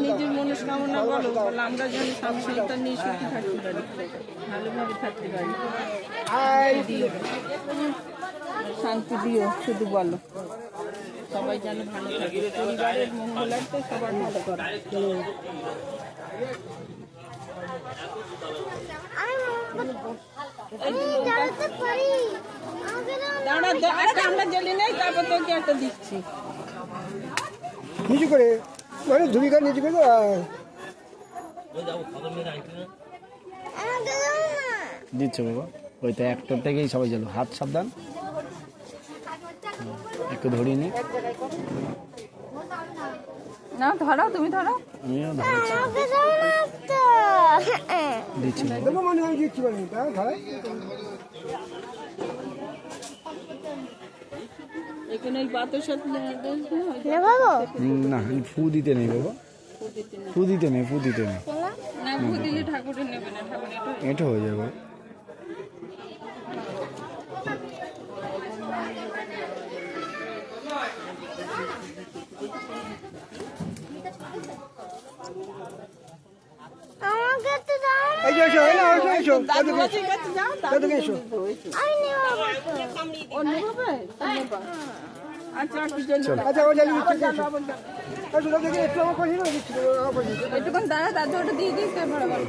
নিজের মনস্কামনা বলো, আমরা যেন সব সন্তান নিয়ে সুখী থাকতে পারি, ভালোভাবে থাকতে পারি। শান্তি দিও, শুধু বলো সবাই যেন ভালো থাকে, পরিবারের মঙ্গলার্থে সবার ভালো করে। আমরা জ্বলি নেই, তারপর তোকে একটা দিচ্ছি নিচু করে, মানে ধুবিকা নিচু করে দিচ্ছ বাবা। ওইটা একটার থেকেই সবাই চলো, হাত সাবধান, একটু ধরিয়ে নি না, ধরো তুমি ধরো, আমিও দিচ্ছি এখানে বাতাসা না, ফু দিতে নেই বাবা, ফু দিতে নেই, ফু দিতে নেই, না ফু দিলে ঠাকুরের নেবে না, ঠাকুর এটা হয়ে যাবে। একটুক্ষণ দাঁড়া, দাদু ওটা দিয়ে দিস বরাবর।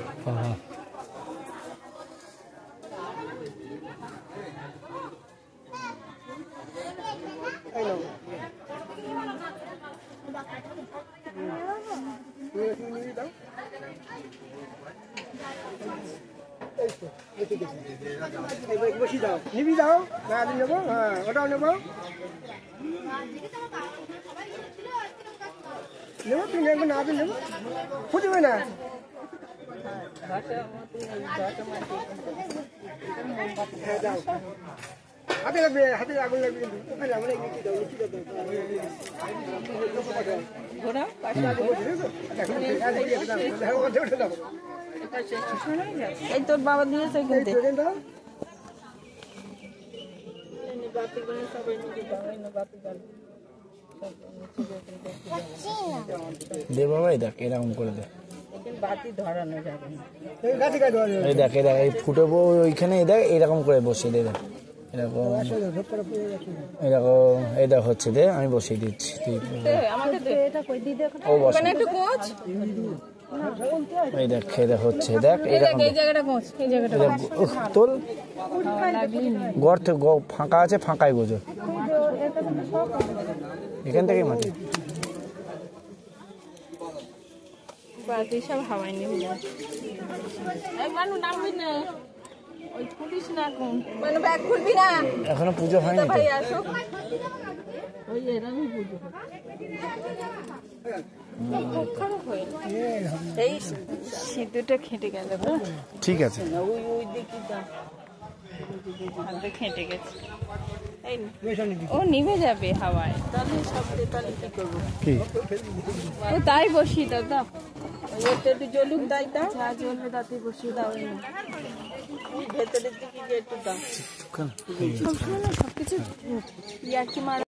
বসি দাও, নিবি দাও, না নেবো, হ্যাঁ ওটাও নেবো, নেবো তুমি নেবো, না নেবো, ফুটবে না। হাতে লাগবে, হাতে আগুন লাগবে, এই তোর বাবা দিয়েছে দে বাবা, এই দেখ এরকম করে দে, বাতি ধরানো যাবে না, এই দেখ এই ফুটবো ওইখানে, এই দেখ এরকম করে বসিয়ে দে, দেখ এরকম এরকম, এই দেখ হচ্ছে, দে আমি বসিয়ে দিচ্ছি, ও বস, এই দেখ এই দেখ হচ্ছে, দেখ এরকম তোল, গড় থেকে ফাঁকা আছে, ফাঁকাই গোজো, এখান থেকেই মাটি সব হাওয়াই নিবি না, নামবি না, ওই খুলিস না, এখন ব্যাগ খুলবি না, এখনো পুজো হয়নি তো, ভাই আসো, ওই এরকমই পুজো এই সিঁদুরটা খেটে গেল, ঠিক আছে, ওই দেখি খেটে গেছে, ও নিভে যাবে হাওয়ায়, তাহলে সব তাহলে কি করবো, ও তাই বসিয়ে দাও, দাও একটু জলুক, দাই দাও, যা জ্বলবে তাতে বসিয়ে দাও, ভেতরের দিকে একটু দাও, সবকিছু ইয়ার্কি মারা